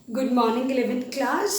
Good morning 11th class.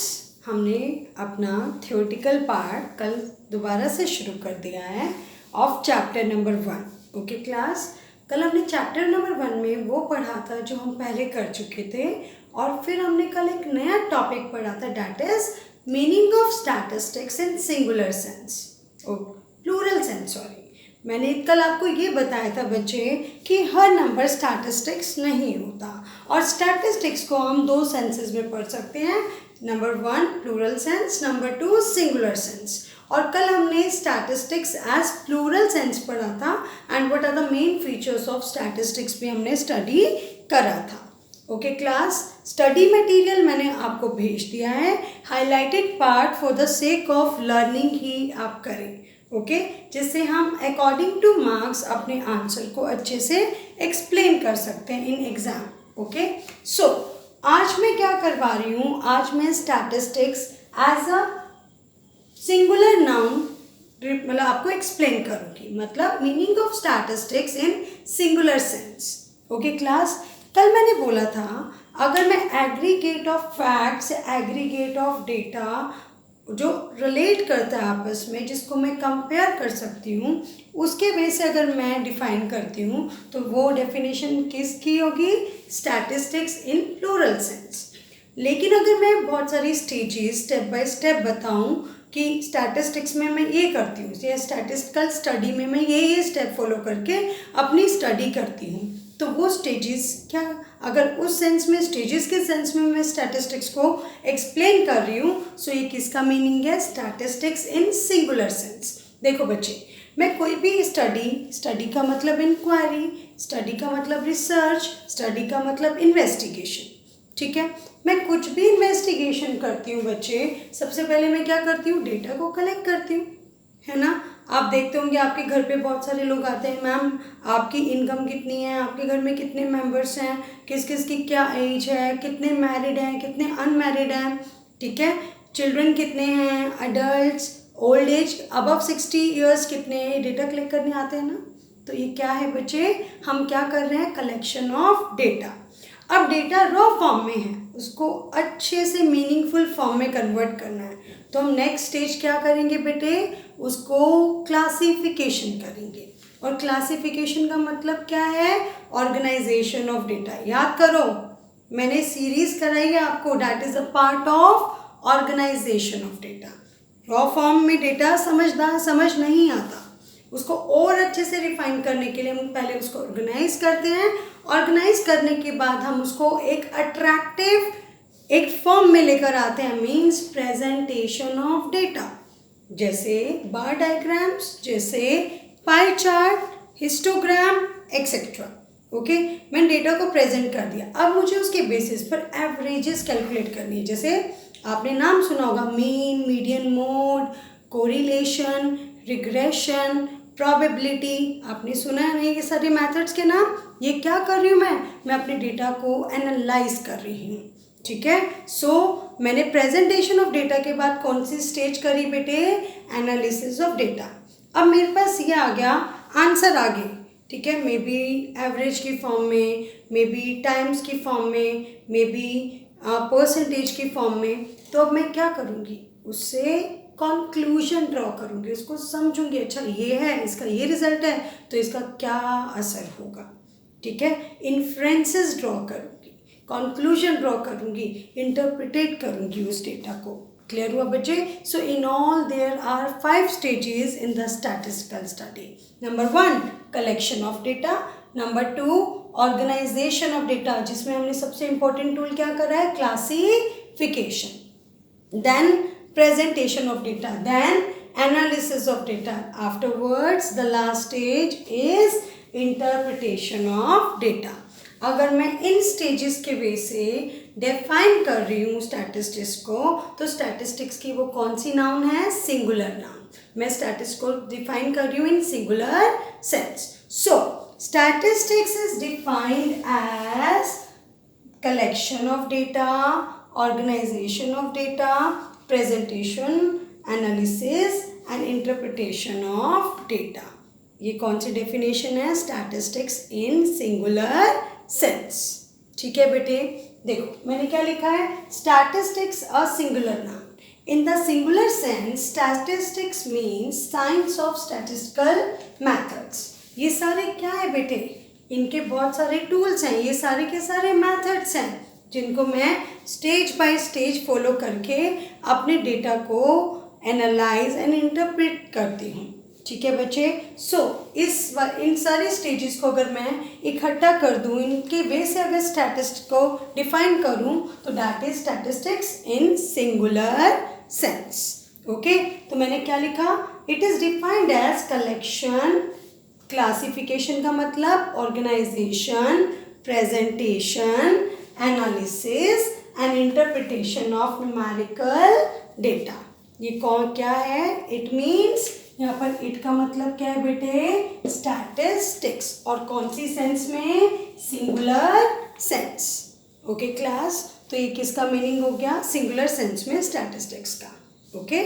हमने अपना theoretical part कल दोबारा से शुरू कर दिया है of chapter number 1। Okay class, कल हमने चैप्टर नंबर 1 में वो पढ़ा था जो हम पहले कर चुके थे, और फिर हमने कल एक नया टॉपिक पढ़ा था, that is meaning of statistics in singular sense, plural sense sorry. मैंने कल आपको ये बताया था बच्चे कि हर नंबर स्टैटिस्टिक्स नहीं होता, और स्टैटिस्टिक्स को हम दो सेंसेस में पढ़ सकते हैं, number 1 plural sense, number 2 singular sense. और कल हमने स्टैटिस्टिक्स एज प्लूरल सेंस पढ़ा था, and what are the main features of statistics भी हमने स्टडी करा था। ओके क्लास, स्टडी मटेरियल मैंने आपको भेज दिया है, highlighted part for the sake of learning ही आप करें, ओके जिससे हम अकॉर्डिंग टू मार्क्स अपने आंसर को अच्छे से एक्सप्लेन कर सकते हैं इन एग्जाम। ओके सो आज मैं क्या करवा रही हूँ, आज मैं statistics as a singular noun मतलब आपको एक्सप्लेन करूँगी, मतलब meaning of statistics in singular sense. Okay class, कल मैंने बोला था अगर मैं aggregate of facts, aggregate of data जो रिलेट करता है आपस में, जिसको मैं कंपेयर कर सकती हूँ, उसके बेस से अगर मैं डिफाइन करती हूँ तो वो डेफिनेशन किसकी होगी, स्टैटिस्टिक्स इन प्लूरल सेंस। लेकिन अगर मैं बहुत सारी स्टेजेस स्टेप बाय स्टेप बताऊँ कि स्टैटिस्टिक्स में मैं ये करती हूँ या स्टैटिस्टिकल स्टडी में मैं ये स्टेप फॉलो करके अपनी स्टडी करती हूँ, तो वो स्टेजेस क्या, अगर उस सेंस में स्टेजेस के सेंस में मैं स्टैटिस्टिक्स को एक्सप्लेन कर रही हूँ, सो ये किसका मीनिंग है, स्टैटिस्टिक्स इन सिंगुलर सेंस। देखो बच्चे, मैं कोई भी स्टडी का मतलब इंक्वायरी, स्टडी का मतलब रिसर्च, स्टडी का मतलब इन्वेस्टिगेशन, ठीक है। मैं कुछ भी इन्वेस्टिगेशन करती हूँ बच्चे, सबसे पहले मैं क्या करती हूँ, डेटा को कलेक्ट करती हूँ, है ना। आप देखते होंगे आपके घर पे बहुत सारे लोग आते हैं, मैम आपकी इनकम कितनी है, आपके घर में कितने मेंबर्स हैं, किस किस की क्या एज है, कितने मैरिड हैं, कितने अनमैरिड हैं, ठीक है, चिल्ड्रन कितने हैं, adults, old age above 60 years कितने हैं, डेटा कलेक्ट करने आते हैं ना। तो ये क्या है बच्चे, हम क्या कर रहे हैं, कलेक्शन ऑफ डेटा। अब डेटा रॉ फॉर्म में है, उसको अच्छे से मीनिंगफुल फॉर्म में कन्वर्ट करना है, तो हम नेक्स्ट स्टेज क्या करेंगे बेटे, उसको क्लासिफिकेशन करेंगे। और क्लासिफिकेशन का मतलब क्या है, ऑर्गेनाइजेशन ऑफ डेटा। याद करो मैंने सीरीज कराई है आपको, that is a part of organisation of data. Raw form में डेटा समझ नहीं आता, उसको और अच्छे से रिफाइन करने के लिए हम पहले उसको ऑर्गेनाइज करते हैं, ऑर्गेनाइज करने के बाद हम उसको एक अट्रैक्टिव एक फॉर्म में लेकर आते हैं, मीन्स प्रेजेंटेशन ऑफ डेटा, जैसे बार डायग्राम्स, जैसे pie chart, histogram etcetera. Okay, मैंने डेटा को प्रेजेंट कर दिया, अब मुझे उसके बेसिस पर एवरेजेस कैलकुलेट करनी है। जैसे आपने नाम सुना होगा, mean, median mode, correlation, regression, probability, आपने सुना है नहीं ये सारे मेथड्स के नाम। ये क्या कर रही हूँ मैं अपने डेटा को एनालाइज कर रही हूँ, ठीक है। सो मैंने प्रेजेंटेशन ऑफ डेटा के बाद कौन सी स्टेज करी बेटे, एनालिसिस ऑफ डेटा। अब मेरे पास ये आ गया, आंसर आ गए, ठीक है, मे बी एवरेज की फॉर्म में, मे बी टाइम्स की फॉर्म में, मे बी परसेंटेज की फॉर्म में। तो अब मैं क्या करूँगी, उससे कंक्लूजन ड्रॉ करूँगी, उसको समझूंगी, अच्छा ये है, इसका ये रिजल्ट है, तो इसका क्या असर होगा, ठीक है। इन्फ्रेंसेस ड्रॉ करूँगी, कंक्लूजन ड्रॉ करूँगी, इंटरप्रिटेट करूँगी उस डेटा को। क्लियर हुआ बच्चे। So in all there are 5 stages in the statistical study. Number 1 collection of data, number 2 organisation of data, जिसमें हमने सबसे इंपॉर्टेंट टूल क्या करा है, classification, then presentation of data, then analysis of data, afterwards the last stage is interpretation of data। अगर मैं इन stages के वे से डिफाइन कर रही हूँ स्टैटिस्टिक्स को, तो स्टैटिस्टिक्स की वो कौन सी नाउन है, सिंगुलर नाउन। मैं स्टैटिस्टिक्स को डिफाइन कर रही हूँ in singular sense. So statistics is defined as collection of data, organisation of data, presentation, analysis and interpretation of data. ये कौन सी डेफिनेशन है, स्टैटिस्टिक्स इन सिंगुलर सेंस, ठीक है बेटे। देखो मैंने क्या लिखा है, statistics a singular noun. In the singular sense, statistics means science of statistical methods. ये सारे क्या है बेटे, इनके बहुत सारे टूल्स हैं, ये सारे के सारे मेथड्स हैं जिनको मैं स्टेज बाय स्टेज फॉलो करके अपने डेटा को एनालाइज एंड इंटरप्रेट करती हूँ। ठीक है बच्चे, इन सारे स्टेजेस को अगर मैं इकट्ठा कर दूँ, इनके वे से अगर स्टैटिस्टिक्स को डिफाइन करूँ तो that is statistics in singular sense. Okay, तो मैंने क्या लिखा, it is defined as collection, classification का मतलब organisation, presentation, analysis and interpretation of numerical data. ये कौन क्या है, इट मीन्स, यहाँ पर इट का मतलब क्या है बेटे, स्टैटिस्टिक्स, और कौन सी सेंस में, सिंगुलर सेंस। ओके क्लास, तो ये किसका मीनिंग हो गया, सिंगुलर सेंस में स्टैटिस्टिक्स का। Okay,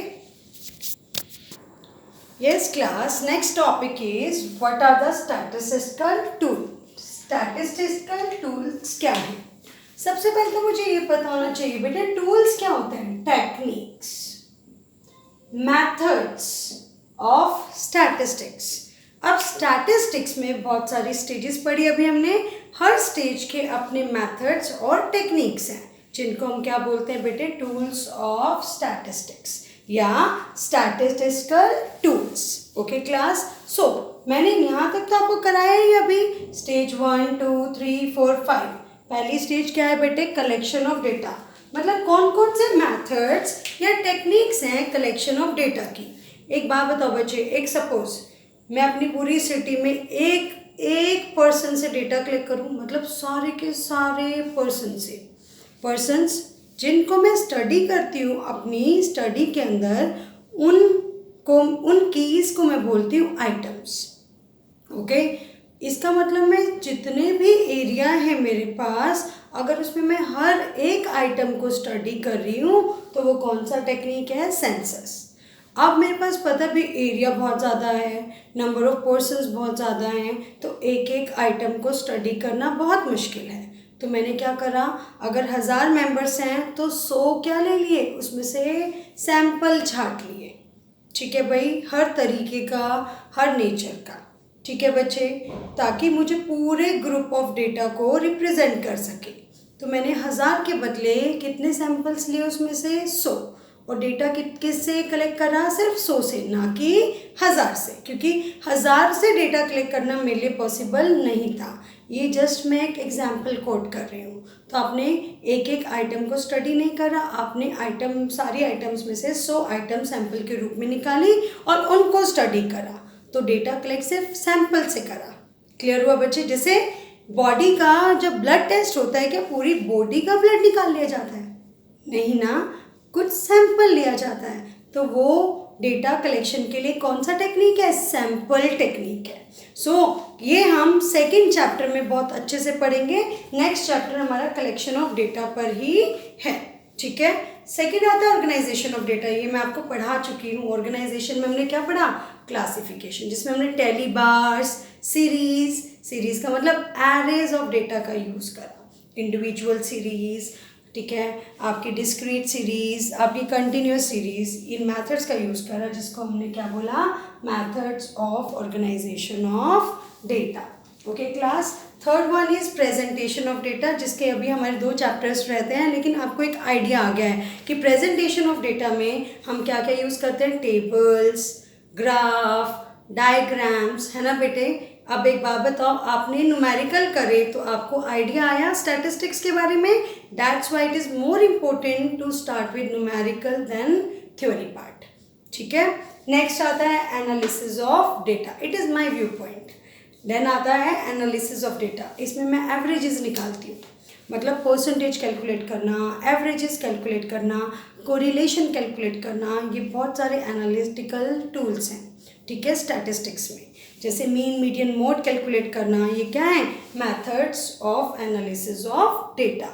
yes class, next topic is what are the statistical tool. Statistical tools क्या है, सबसे पहले तो मुझे ये पता होना चाहिए बेटे टूल्स क्या होते हैं, टेक्निक्स, मेथड्स ऑफ स्टैटिस्टिक्स। अब स्टैटिस्टिक्स में बहुत सारी स्टेजेस पढ़ी अभी हमने, हर स्टेज के अपने मेथड्स और टेक्निक्स हैं जिनको हम क्या बोलते हैं बेटे, टूल्स ऑफ स्टैटिस्टिक्स या स्टैटिस्टिकल टूल्स। ओके क्लास, सो मैंने यहाँ तक तो आपको कराया ही अभी, स्टेज 1 2 3 4 5। पहली स्टेज क्या है बेटे, कलेक्शन ऑफ डेटा, मतलब कौन कौन से मेथड्स या टेक्निक्स हैं कलेक्शन ऑफ डेटा की। एक बात बताओ बच्चे, एक सपोज मैं अपनी पूरी सिटी में एक पर्सन से डेटा कलेक्ट करूं, मतलब सारे के सारे पर्सन्स जिनको मैं स्टडी करती हूँ अपनी स्टडी के अंदर, उन कीज़ को मैं बोलती हूँ आइटम्स। ओके, इसका मतलब मैं जितने भी एरिया है मेरे पास, अगर उसमें मैं हर एक आइटम को स्टडी कर रही हूँ तो वो कौन सा टेक्निक है, सेंसस। अब मेरे पास पता भी एरिया बहुत ज़्यादा है, नंबर ऑफ पर्सन्स बहुत ज़्यादा हैं, तो एक एक आइटम को स्टडी करना बहुत मुश्किल है। तो मैंने क्या करा, अगर 1000 मेंबर्स हैं तो 100 क्या ले लिए, उसमें से सैंपल छांट लिए। ठीक है भाई, हर तरीके का, हर नेचर का। ठीक है बच्चे, ताकि मुझे पूरे ग्रुप ऑफ डेटा को रिप्रेजेंट कर सके। तो मैंने 1000 के बदले कितने सैंपल्स लिए, उसमें से 100, और डेटा किससे कलेक्ट करा, सिर्फ 100 से, ना कि 1000 से, क्योंकि 1000 से डेटा कलेक्ट करना मेरे लिए पॉसिबल नहीं था। ये जस्ट मैं एक एग्जाम्पल कोट कर रही हूँ। तो आपने एक एक आइटम को स्टडी नहीं करा, आपने सारी आइटम्स में से 100 आइटम सैंपल के रूप में निकाली और उनको स्टडी करा, तो डेटा कलेक्ट सिर्फ सैंपल से करा। क्लियर हुआ बच्चे, जैसे बॉडी का जब ब्लड टेस्ट होता है, क्या पूरी बॉडी का ब्लड निकाल लिया जाता है, नहीं ना, कुछ सैंपल लिया जाता है। तो वो डेटा कलेक्शन के लिए कौन सा टेक्निक है, सैंपल टेक्निक है। ये हम सेकंड चैप्टर में बहुत अच्छे से पढ़ेंगे। नेक्स्ट चैप्टर हमारा कलेक्शन ऑफ डेटा पर ही है। ठीक है, सेकंड आता है ऑर्गेनाइजेशन ऑफ डेटा, ये मैं आपको पढ़ा चुकी हूँ। ऑर्गेनाइजेशन में हमने क्या पढ़ा, क्लासिफिकेशन, जिसमें हमने टेली बार्स, सीरीज का मतलब एरेज ऑफ डेटा का यूज़ करा, इंडिविजुअल सीरीज, ठीक है, आपकी डिस्क्रीट सीरीज, आपकी कंटिन्यूस सीरीज, इन मेथड्स का यूज़ करा, जिसको हमने क्या बोला, methods of organisation of data. Okay class, third one is presentation of data, जिसके अभी हमारे 2 चैप्टर्स रहते हैं, लेकिन आपको एक आइडिया आ गया है कि प्रेजेंटेशन ऑफ डेटा में हम क्या क्या यूज़ करते हैं, टेबल्स, ग्राफ, डायग्राम्स, है ना बेटे। अब एक बात बताओ, आपने न्यूमेरिकल करे तो आपको आइडिया आया स्टैटिस्टिक्स के बारे में, that's why it is more important to start with numerical then theory part. ठीक है, नेक्स्ट आता है analysis of data, it is my view point. Then आता है एनालिसिस ऑफ डेटा, इसमें मैं एवरेजेस निकालती हूँ, मतलब परसेंटेज कैलकुलेट करना, एवरेजेस कैलकुलेट करना, कोरिलेशन कैलकुलेट करना, ये बहुत सारे एनालिटिकल टूल्स हैं। ठीक है, स्टैटिस्टिक्स में जैसे मीन, मीडियन, मोड कैलकुलेट करना, ये क्या है, methods of analysis of data.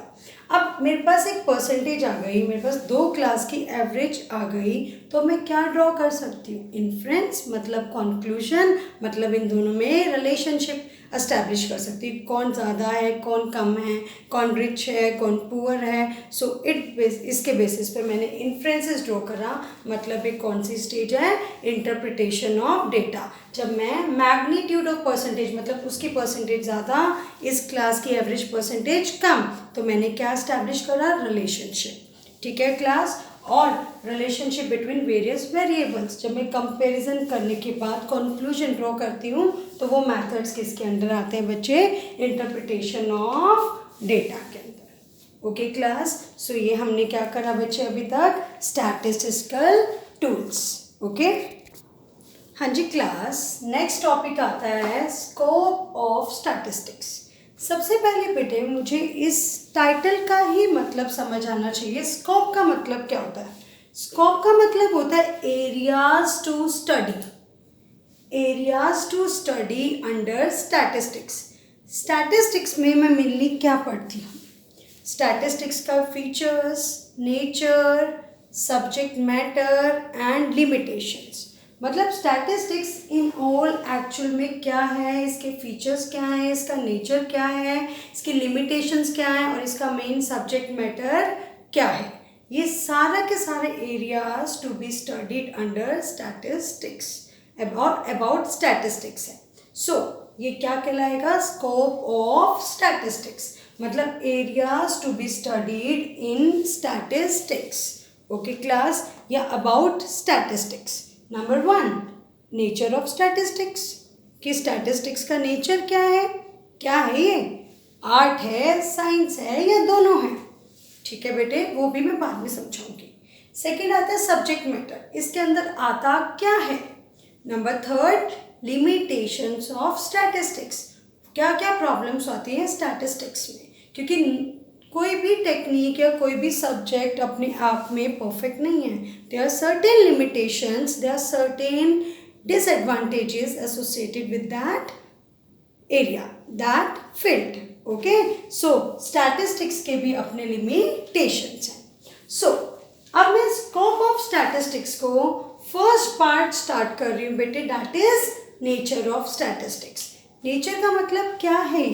अब मेरे पास एक परसेंटेज आ गई, मेरे पास 2 क्लास की एवरेज आ गई, तो मैं क्या ड्रॉ कर सकती हूँ? इन्फ्रेंस मतलब कंक्लूजन, मतलब इन दोनों में रिलेशनशिप एस्टैब्लिश कर सकती हूँ, कौन ज़्यादा है, कौन कम है, कौन रिच है, कौन पुअर है। सो इसके बेसिस पर मैंने इन्फ्रेंसेस ड्रॉ करा, मतलब एक कौन सी स्टेज है? Interpretation of data. जब मैं मैग्नीट्यूड ऑफ परसेंटेज, मतलब उसकी परसेंटेज ज़्यादा, इस क्लास की एवरेज परसेंटेज कम, तो मैंने क्या एस्टैब्लिश करा? रिलेशनशिप। ठीक है क्लास। और रिलेशनशिप बिटवीन वेरियस वेरिएबल्स, जब मैं कंपैरिजन करने के बाद कंक्लूजन ड्रॉ करती हूँ, तो वो मेथड्स किसके अंडर आते हैं बच्चे? इंटरप्रिटेशन ऑफ डेटा के अंदर। Okay class. सो ये हमने क्या करा बच्चे अभी तक? Statistical tools. ओके हाँ जी क्लास। नेक्स्ट टॉपिक आता है स्कोप ऑफ स्टैटिस्टिक्स। सबसे पहले बेटे मुझे इस टाइटल का ही मतलब समझ आना चाहिए। स्कोप का मतलब क्या होता है? स्कोप का मतलब होता है areas to study, areas to study under statistics. Statistics में मैं मेनली क्या पढ़ती हूँ? स्टैटिस्टिक्स का features, nature, subject matter and limitations. मतलब स्टैटिस्टिक्स इन ऑल एक्चुअल में क्या है, इसके फीचर्स क्या हैं, इसका नेचर क्या है, इसकी लिमिटेशंस क्या है और इसका मेन सब्जेक्ट मैटर क्या है, ये सारा के सारे areas to be studied under statistics, about statistics है। सो ये क्या कहलाएगा? स्कोप ऑफ स्टैटिस्टिक्स, मतलब areas to be studied in statistics. Okay class, या about statistics. Number 1, nature of statistics, कि स्टैटिस्टिक्स का नेचर क्या है? क्या है ये? आर्ट है, साइंस है या दोनों है? ठीक है बेटे, वो भी मैं बाद में समझाऊंगी। सेकेंड आता है सब्जेक्ट मैटर, इसके अंदर आता क्या है? नंबर 3, लिमिटेशंस ऑफ स्टैटिस्टिक्स, क्या क्या प्रॉब्लम्स आती हैं स्टैटिस्टिक्स में, क्योंकि कोई भी टेक्निक या कोई भी सब्जेक्ट अपने आप में परफेक्ट नहीं है। There are certain limitations, there are certain disadvantages associated with that area, that field. Okay, so statistics के भी अपने लिमिटेशंस हैं। सो अब मैं स्कोप ऑफ स्टैटिस्टिक्स को फर्स्ट पार्ट स्टार्ट कर रही हूँ बेटे, that is nature of statistics. Nature का मतलब क्या है?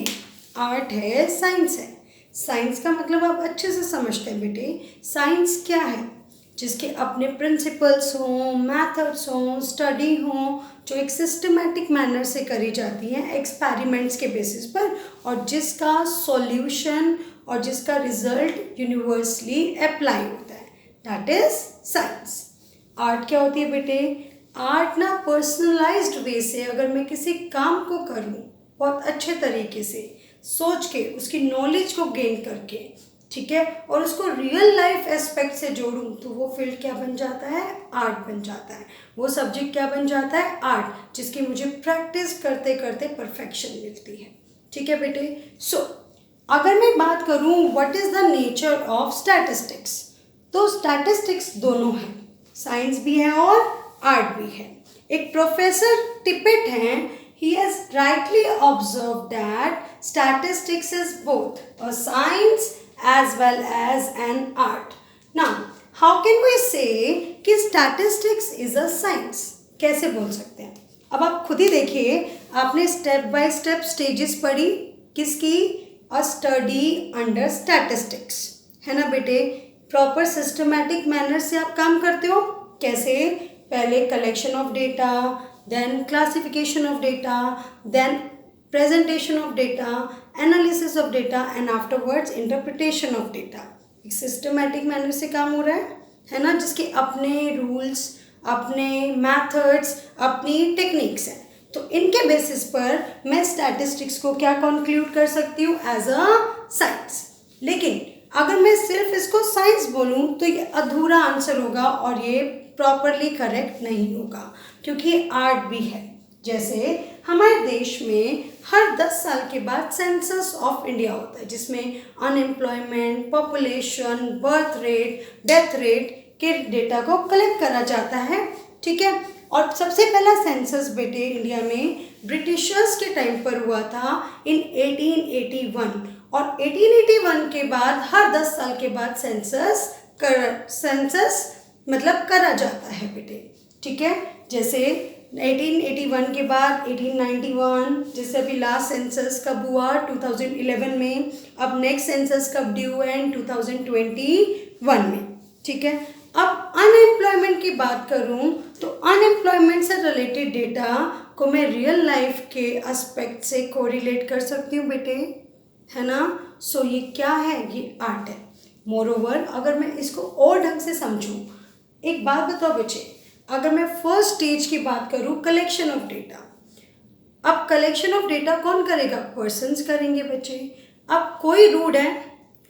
आर्ट है, साइंस है। साइंस का मतलब आप अच्छे से समझते हैं बेटे। साइंस क्या है? जिसके अपने प्रिंसिपल्स हों, मैथड्स हों, स्टडी हों, जो एक सिस्टमेटिक मैनर से करी जाती हैं एक्सपेरिमेंट्स के बेसिस पर, और जिसका सॉल्यूशन और जिसका रिजल्ट यूनिवर्सली अप्लाई होता है, दैट इज साइंस। आर्ट क्या होती है बेटे? आर्ट ना पर्सनलाइज्ड वे से अगर मैं किसी काम को करूँ बहुत अच्छे तरीके से सोच के, उसकी नॉलेज को गेन करके, ठीक है, और उसको रियल लाइफ एस्पेक्ट से जोड़ूं, तो वो फील्ड क्या बन जाता है? आर्ट बन जाता है। वो सब्जेक्ट क्या बन जाता है? आर्ट, जिसकी मुझे प्रैक्टिस करते करते परफेक्शन मिलती है। ठीक है बेटे। सो अगर मैं बात करूं what is the nature of statistics, तो स्टैटिस्टिक्स दोनों है, साइंस भी है और आर्ट भी है। एक प्रोफेसर टिपेट हैं, he has rightly observed that statistics is both a science as well as an art. Now, how can we say कि statistics is a science? कैसे बोल सकते हैं? अब आप खुद ही देखिए, आपने स्टेप बाय स्टेप स्टेजेस पढ़ी किसकी? अ स्टडी अंडर स्टैटिस्टिक्स, है ना बेटे? प्रॉपर सिस्टमैटिक मैनर से आप काम करते हो। कैसे? पहले collection of data, then classification of data, then presentation of data, analysis of data and afterwards interpretation of data। एक सिस्टमैटिक मैनर से काम हो रहा है ना, जिसके अपने रूल्स, अपने मैथड्स, अपनी टेक्निक्स हैं। तो इनके बेसिस पर मैं स्टैटिस्टिक्स को क्या कंक्लूड कर सकती हूँ? As a science. लेकिन अगर मैं सिर्फ इसको साइंस बोलूँ तो ये अधूरा आंसर होगा और ये प्रॉपरली करेक्ट नहीं होगा, क्योंकि आर्ट भी है। जैसे हमारे देश में हर 10 साल के बाद सेंसस ऑफ इंडिया होता है, जिसमें unemployment, population, birth rate, death rate के डेटा को कलेक्ट करा जाता है। ठीक है, और सबसे पहला सेंसस बेटे इंडिया में ब्रिटिशर्स के टाइम पर हुआ था इन 1881, और 1881 के बाद हर 10 साल के बाद सेंसस मतलब करा जाता है बेटे, ठीक है। जैसे 1881 के बाद 1891, जैसे अभी लास्ट सेंसस कब हुआ 2011 में, अब नेक्स्ट सेंसस कब ड्यू है 2021 में, ठीक है। अब अनएम्प्लॉयमेंट की बात करूं तो अनएम्प्लॉयमेंट से रिलेटेड डेटा को मैं रियल लाइफ के एस्पेक्ट से कोरिलेट कर सकती हूँ बेटे, है ना। सो ये क्या है, ये आर्ट है। मोरोवर अगर मैं इसको और ढंग से समझूं, एक बात बताओ बच्चे, अगर मैं फर्स्ट स्टेज की बात करूं कलेक्शन ऑफ डेटा, अब कलेक्शन ऑफ डेटा कौन करेगा, पर्सन्स करेंगे बच्चे। अब कोई रूड है,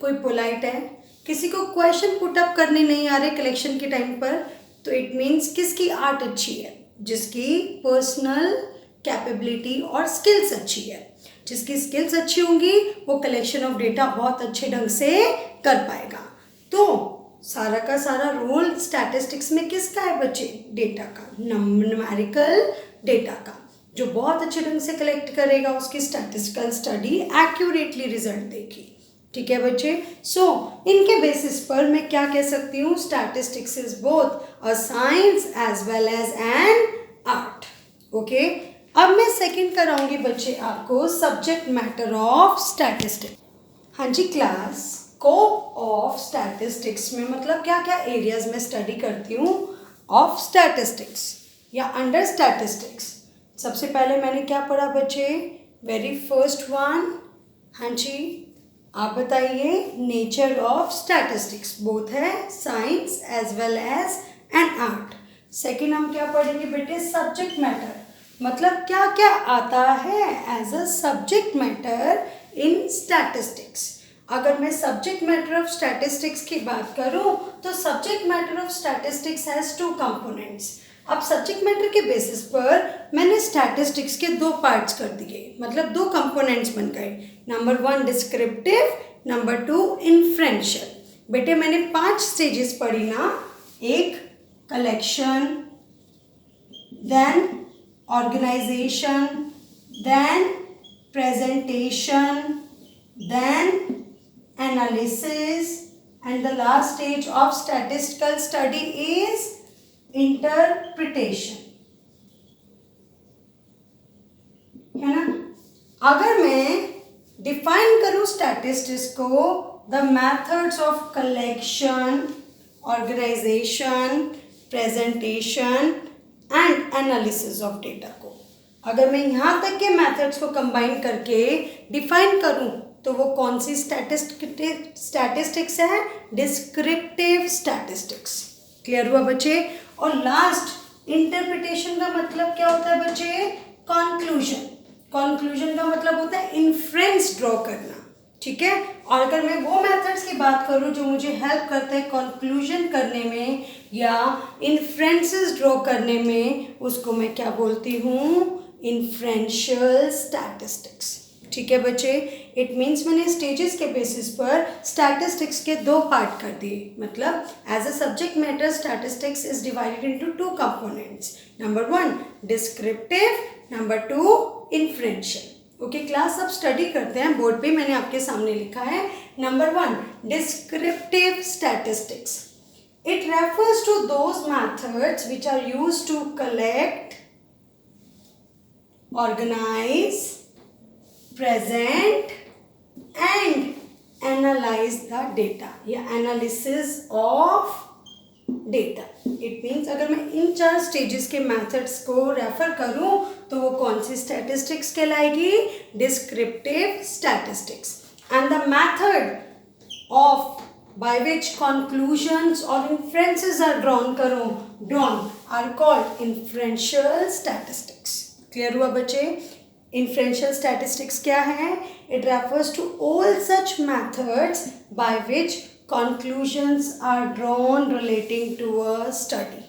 कोई पोलाइट है, किसी को क्वेश्चन पुट अप करने नहीं आ रहे कलेक्शन के टाइम पर, तो इट मीन्स किसकी आर्ट अच्छी है, जिसकी पर्सनल कैपेबिलिटी और स्किल्स अच्छी है। जिसकी स्किल्स अच्छी होंगी वो कलेक्शन ऑफ डेटा बहुत अच्छे ढंग से कर पाएगा। तो सारा का सारा रोल स्टैटिस्टिक्स में किसका है बच्चे, डेटा का, न्यूमेरिकल डेटा का। जो बहुत अच्छे ढंग से कलेक्ट करेगा उसकी स्टैटिस्टिकल स्टडी एक्यूरेटली रिजल्ट देगी, ठीक है बच्चे। सो इनके बेसिस पर मैं क्या कह सकती हूँ, statistics is both a science as well as an art, okay. अब मैं सेकंड कराऊंगी बच्चे आपको सब्जेक्ट मैटर ऑफ स्टैटिस्टिक्स। हाँ जी क्लास, स्कोप ऑफ स्टैटिस्टिक्स में मतलब क्या क्या एरियाज में स्टडी करती हूँ ऑफ स्टैटिस्टिक्स या अंडर स्टैटिस्टिक्स। सबसे पहले मैंने क्या पढ़ा बच्चे, वेरी फर्स्ट वन, हाँ जी आप बताइए, नेचर ऑफ स्टैटिस्टिक्स, बोथ है science as well as an art. Second हम क्या पढ़ेंगे बेटे, सब्जेक्ट मैटर, मतलब क्या क्या आता है as a subject matter in statistics. अगर मैं सब्जेक्ट मैटर ऑफ स्टैटिस्टिक्स की बात करूं तो subject matter of statistics has two components. अब सब्जेक्ट मैटर के बेसिस पर मैंने स्टैटिस्टिक्स के दो पार्ट्स कर दिए, मतलब दो कंपोनेंट्स बन गए। Number one descriptive, number two inferential. बेटे मैंने 5 स्टेजेस पढ़ी ना, एक collection, then organisation, then presentation, then analysis, and the last stage of statistical study is interpretation, है ना। अगर मैं डिफाइन करूं स्टैटिस्टिक्स को, the methods of collection, organisation, presentation and analysis of data को, अगर मैं यहाँ तक के मेथड्स को कंबाइन करके डिफाइन करूँ तो वो कौन सी स्टैटिस्टिक्स है, डिस्क्रिप्टिव स्टैटिस्टिक्स। क्लियर हुआ बच्चे। और लास्ट इंटरप्रिटेशन का मतलब क्या होता है बच्चे, कंक्लूजन। कंक्लूजन का मतलब होता है इन्फ्रेंस ड्रॉ करना, ठीक है। और अगर मैं वो मेथड्स की बात करूँ जो मुझे हेल्प करते हैं कंक्लूजन करने में या इन्फ्रेंसेस ड्रॉ करने में, उसको मैं क्या बोलती हूँ, इन्फ्रेंशियल स्टैटिस्टिक्स, ठीक है बच्चे। इट मीन्स मैंने स्टेजेस के बेसिस पर स्टैटिस्टिक्स के दो पार्ट कर दिए, मतलब as a subject matter statistics is divided into 2 components, number 1 descriptive, number 2 inferential. Okay class, अब स्टडी करते हैं, बोर्ड पे मैंने आपके सामने लिखा है। Number 1 descriptive statistics, it refers to those methods which are used to collect, organize, present and analyze the data या analysis of data। It means अगर मैं इन 4 स्टेजेस के मेथड्स को रेफर करूं तो वो कौन सी स्टैटिस्टिक्स कहलाएगी, descriptive statistics. And the method of by which conclusions or inferences are drawn are called inferential statistics। Clear हुआ बच्चे। इन्फ्रेंशियल स्टैटिस्टिक्स क्या है, it refers to all such methods by which conclusions are drawn relating to a study.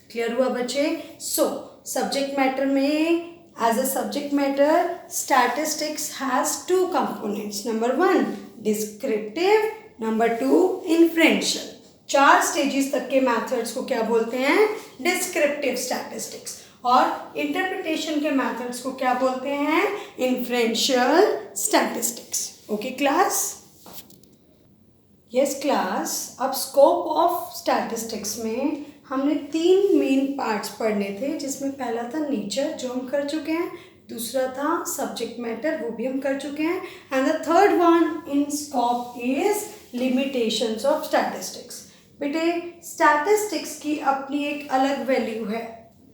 Clear हुआ बच्चे। So subject matter में, as a subject matter statistics has 2 components, number 1 descriptive, number 2 inferential. 4 stages तक के methods को क्या बोलते हैं, descriptive statistics. और इंटरप्रिटेशन के मेथड्स को क्या बोलते हैं, inferential statistics. Okay class, yes class. अब स्कोप ऑफ स्टैटिस्टिक्स में हमने 3 मेन पार्ट्स पढ़ने थे, जिसमें पहला था नेचर जो हम कर चुके हैं, दूसरा था सब्जेक्ट मैटर वो भी हम कर चुके हैं, and the third one in scope is limitations of statistics. बेटे स्टैटिस्टिक्स की अपनी एक अलग वैल्यू है,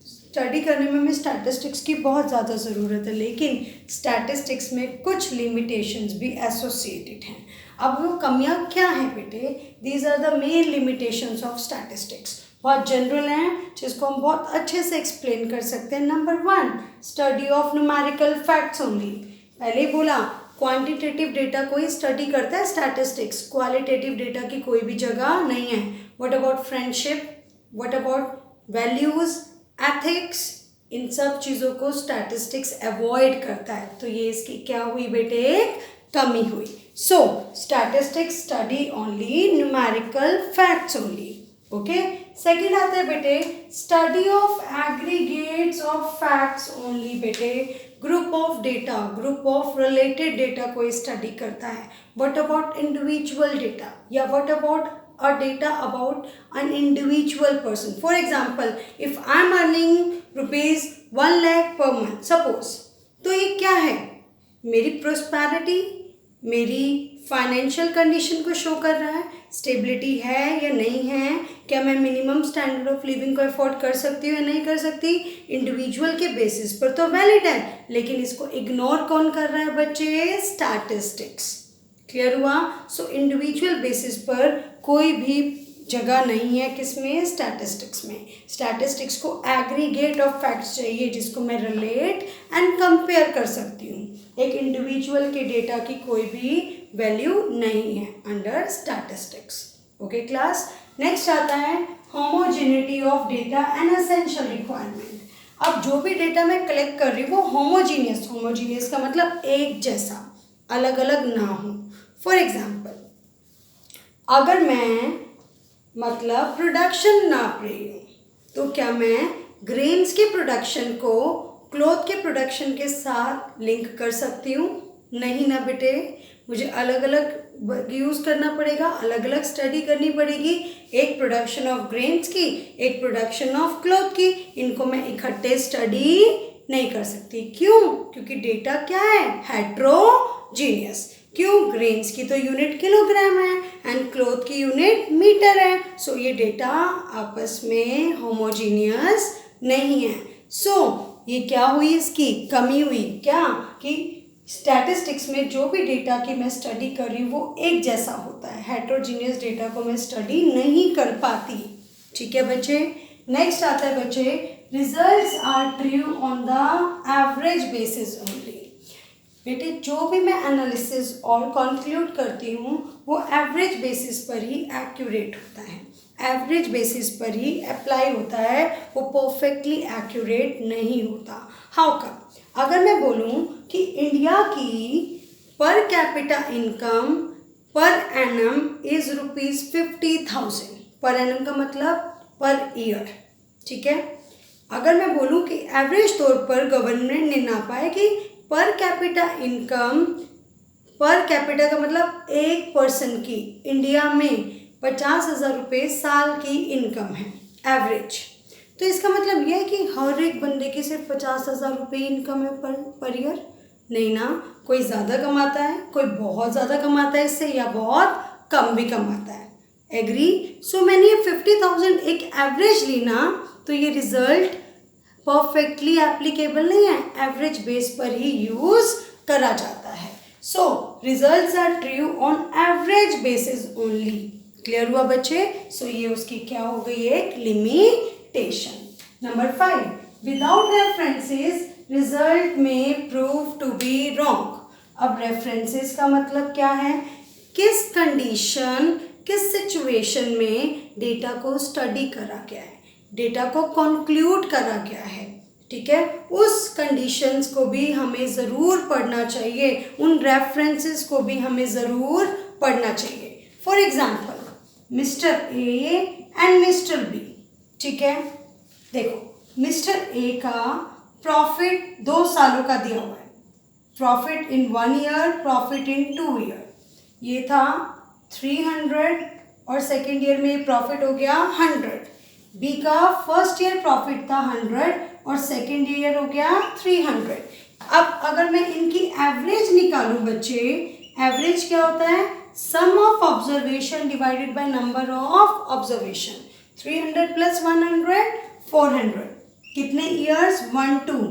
स्टडी करने में हमें स्टैटिस्टिक्स की बहुत ज़्यादा ज़रूरत है, लेकिन स्टैटिस्टिक्स में कुछ लिमिटेशंस भी एसोसिएटेड हैं। अब वो कमियां क्या हैं बेटे? These are the main limitations of statistics. बहुत जनरल हैं जिसको हम बहुत अच्छे से एक्सप्लेन कर सकते हैं। Number 1, study of numerical facts only. पहले ही बोला क्वांटिटेटिव डेटा को ही स्टडी करता है स्टैटिस्टिक्स, क्वालिटेटिव डेटा की कोई भी जगह नहीं है। What about friendship, what about values, ethics, इन सब चीज़ों को स्टैटिस्टिक्स अवॉइड करता है। तो ये इसकी क्या हुई बेटे? एक कमी हुई। So statistics study only numerical facts only. Okay, second आता है बेटे study of aggregates of facts only. बेटे group of data, group of related data को स्टडी करता है। व्हाट अबाउट इंडिविजुअल डेटा, या what about a data about an individual person. For example, if I am earning rupees 1 lakh per month, suppose, तो ये क्या है? मेरी prosperity, मेरी फाइनेंशियल कंडीशन को शो कर रहा है, स्टेबिलिटी है या नहीं है, क्या मैं मिनिमम स्टैंडर्ड ऑफ लिविंग को अफोर्ड कर सकती हूँ या नहीं कर सकती। इंडिविजुअल के बेसिस पर तो वैलिड है, लेकिन इसको इग्नोर कौन कर रहा है बच्चे? स्टैटिस्टिक्स। क्लियर हुआ? सो इंडिविजुअल बेसिस पर कोई भी जगह नहीं है किसमें? स्टैटिस्टिक्स में। स्टैटिस्टिक्स को एग्रीगेट ऑफ फैक्ट्स चाहिए जिसको मैं रिलेट एंड कंपेयर कर सकती हूँ। एक इंडिविजुअल के डेटा की कोई भी वैल्यू नहीं है under statistics. Okay class, next आता है homogeneity of data and essential requirement. अब जो भी डेटा मैं कलेक्ट कर रही हूँ वो होमोजीनियस, होमोजीनियस का मतलब एक जैसा, अलग अलग ना हो। फॉर एग्जाम्पल, अगर मैं मतलब प्रोडक्शन नाप रही हूँ तो क्या मैं ग्रेन्स के प्रोडक्शन को क्लॉथ के प्रोडक्शन के साथ लिंक कर सकती हूँ? नहीं ना बेटे, मुझे अलग अलग यूज़ करना पड़ेगा, अलग अलग स्टडी करनी पड़ेगी। एक प्रोडक्शन ऑफ ग्रेन्स की, एक प्रोडक्शन ऑफ क्लॉथ की, इनको मैं इकट्ठे स्टडी नहीं कर सकती। क्यों? क्योंकि डेटा क्या है? हेट्रोजीनियस। क्यों? ग्रेन्स की तो यूनिट किलोग्राम है एंड क्लॉथ की यूनिट मीटर है। सो ये डेटा आपस में होमोजीनियस नहीं है। सो ये क्या हुई? इसकी कमी हुई। क्या? कि स्टैटिस्टिक्स में जो भी डेटा की मैं स्टडी कर रही हूँ वो एक जैसा होता है, हेट्रोजीनियस डेटा को मैं स्टडी नहीं कर पाती। ठीक है बच्चे, नेक्स्ट आता है बच्चे results are true on the average basis only. बेटे जो भी मैं एनालिसिस और कंक्लूड करती हूँ वो एवरेज बेसिस पर ही एक्यूरेट होता है, एवरेज बेसिस पर ही अप्लाई होता है, वो परफेक्टली एक्यूरेट नहीं होता। How come? अगर मैं बोलूँ कि इंडिया की per capita income per annum is ₹50,000, per annum का मतलब पर ईयर। ठीक है, अगर मैं बोलूँ कि एवरेज तौर पर गवर्नमेंट ने नापा है कि per capita income, per capita का मतलब एक पर्सन की इंडिया में 50,000 रुपये साल की इनकम है एवरेज, तो इसका मतलब यह है कि हर एक बंदे की सिर्फ 50,000 रुपये इनकम है पर ईयर? नहीं ना, कोई ज़्यादा कमाता है, कोई बहुत ज़्यादा कमाता है इससे, या बहुत कम भी कमाता है। एग्री? सो मैंने ये 50,000 एक एवरेज ली ना, तो ये रिजल्ट परफेक्टली एप्लीकेबल नहीं है, एवरेज बेस पर ही यूज़ करा जाता है। So results are true on average basis only. Clear हुआ बच्चे? सो ये उसकी क्या हो गई? एक limitation. Number 5, without references result में प्रूव टू बी रॉन्ग। अब रेफरेंसेस का मतलब क्या है? किस कंडीशन, किस सिचुएशन में डेटा को स्टडी करा गया है, डेटा को कंक्लूड करा गया है। ठीक है, उस कंडीशंस को भी हमें ज़रूर पढ़ना चाहिए, उन रेफरेंसेस को भी हमें ज़रूर पढ़ना चाहिए। For example mister A and mister B. ठीक है, देखो मिस्टर ए का प्रॉफिट 2 सालों का दिया हुआ है, profit in 1 year, profit in 2 year. ये था 300 और सेकेंड ईयर में प्रॉफिट हो गया 100। बी का फर्स्ट ईयर प्रॉफिट था 100 और सेकेंड ईयर हो गया 300। अब अगर मैं इनकी एवरेज निकालूं बच्चे, एवरेज क्या होता है? Sum of observation divided by number of observation. 300 plus 100 400। कितने ईयर्स? 1 2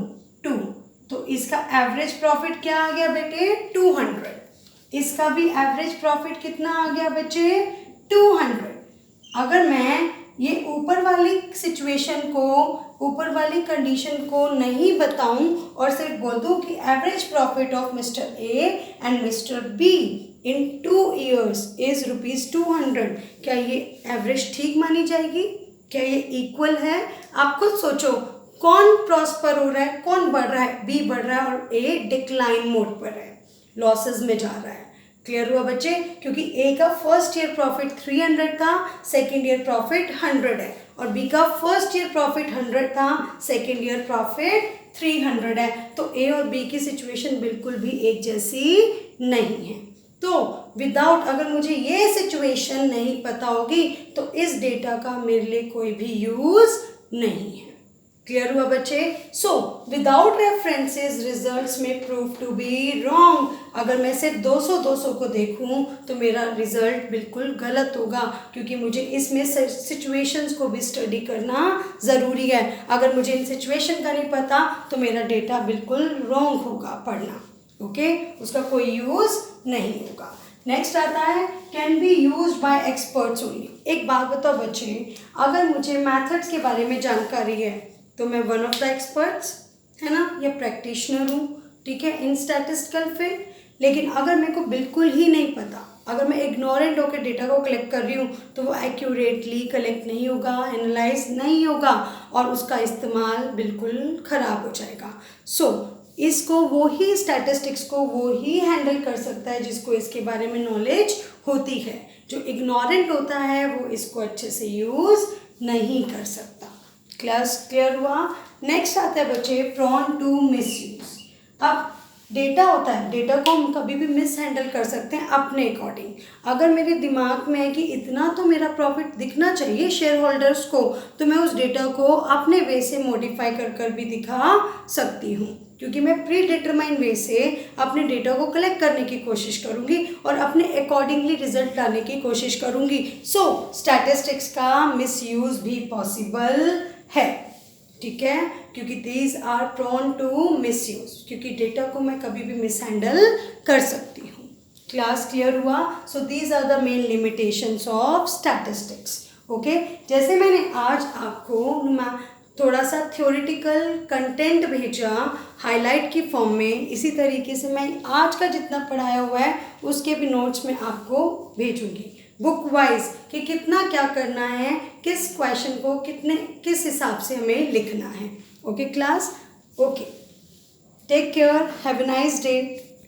2। तो इसका एवरेज प्रॉफिट क्या आ गया बेटे? 200। इसका भी एवरेज प्रॉफिट कितना आ गया बच्चे? 200। अगर मैं ये ऊपर वाली सिचुएशन को, ऊपर वाली कंडीशन को नहीं बताऊं और सिर्फ बोल दूं कि average profit of mister A and mister be in 2 years is ₹200, क्या ये एवरेज ठीक मानी जाएगी? क्या ये इक्वल है? आप खुद सोचो, कौन प्रॉस्पर हो रहा है, कौन बढ़ रहा है? बी बढ़ रहा है और ए डिक्लाइन मोड पर है, लॉसेस में जा रहा है। क्लियर हुआ बच्चे? क्योंकि ए का फर्स्ट ईयर प्रॉफिट 300 था, सेकेंड ईयर प्रॉफिट 100 है, और बी का फर्स्ट ईयर प्रॉफिट 100 था, सेकेंड ईयर प्रॉफिट 300 है। तो ए और बी की सिचुएशन बिल्कुल भी एक जैसी नहीं है। तो विदाउट, अगर मुझे ये सिचुएशन नहीं पता होगी तो इस डेटा का मेरे लिए कोई भी यूज नहीं है। क्लियर हुआ बच्चे? सो विदाउट रेफरेंसेस रिजल्ट्स में प्रूव टू बी रॉन्ग। अगर मैं सिर्फ 200 को देखूं तो मेरा रिजल्ट बिल्कुल गलत होगा, क्योंकि मुझे इसमें सिचुएशंस को भी स्टडी करना ज़रूरी है। अगर मुझे इन सिचुएशन का नहीं पता तो मेरा डेटा बिल्कुल रॉन्ग होगा पढ़ना। ओके, उसका कोई यूज़ नहीं होगा। नेक्स्ट आता है can be used by experts only. एक बात बताओ बच्चे, अगर मुझे मैथड्स के बारे में जानकारी है तो मैं वन ऑफ द एक्सपर्ट्स, है ना, या प्रैक्टिशनर हूँ, ठीक है, इन स्टैटिस्टिकल फील्ड। लेकिन अगर मेरे को बिल्कुल ही नहीं पता, अगर मैं इग्नोरेंट होकर डेटा को कलेक्ट कर रही हूँ तो वो एक्यूरेटली कलेक्ट नहीं होगा, एनालाइज नहीं होगा और उसका इस्तेमाल बिल्कुल ख़राब हो जाएगा। सो इसको वो ही, स्टैटिस्टिक्स को वो ही हैंडल कर सकता है जिसको इसके बारे में नॉलेज होती है। जो इग्नोरेंट होता है वो इसको अच्छे से यूज़ नहीं कर सकता। क्लास क्लियर हुआ? नेक्स्ट आता है बच्चे प्रॉन टू मिसयूज। अब डेटा होता है, डेटा को हम कभी भी मिस हैंडल कर सकते हैं अपने अकॉर्डिंग। अगर मेरे दिमाग में है कि इतना तो मेरा प्रॉफिट दिखना चाहिए शेयर होल्डर्स को, तो मैं उस डेटा को अपने वे से मॉडिफाई कर भी दिखा सकती हूँ, क्योंकि मैं प्री डिटरमाइन वे से अपने डेटा को कलेक्ट करने की कोशिश करूँगी और अपने अकॉर्डिंगली रिजल्ट लाने की कोशिश करूँगी। सो स्टैटिस्टिक्स का मिसयूज भी पॉसिबल है, ठीक है, क्योंकि these are prone to misuse, क्योंकि डेटा को मैं कभी भी मिस हैंडल कर सकती हूँ। क्लास क्लियर हुआ? So these are the main limitations of statistics. Okay, जैसे मैंने आज आपको थोड़ा सा थ्योरेटिकल कंटेंट भेजा हाईलाइट की फॉर्म में, इसी तरीके से मैं आज का जितना पढ़ाया हुआ है उसके भी नोट्स में आपको भेजूंगी बुक वाइज कि कितना क्या करना है, किस क्वेश्चन को किस हिसाब से हमें लिखना है। Okay class, okay, take care, have a nice day.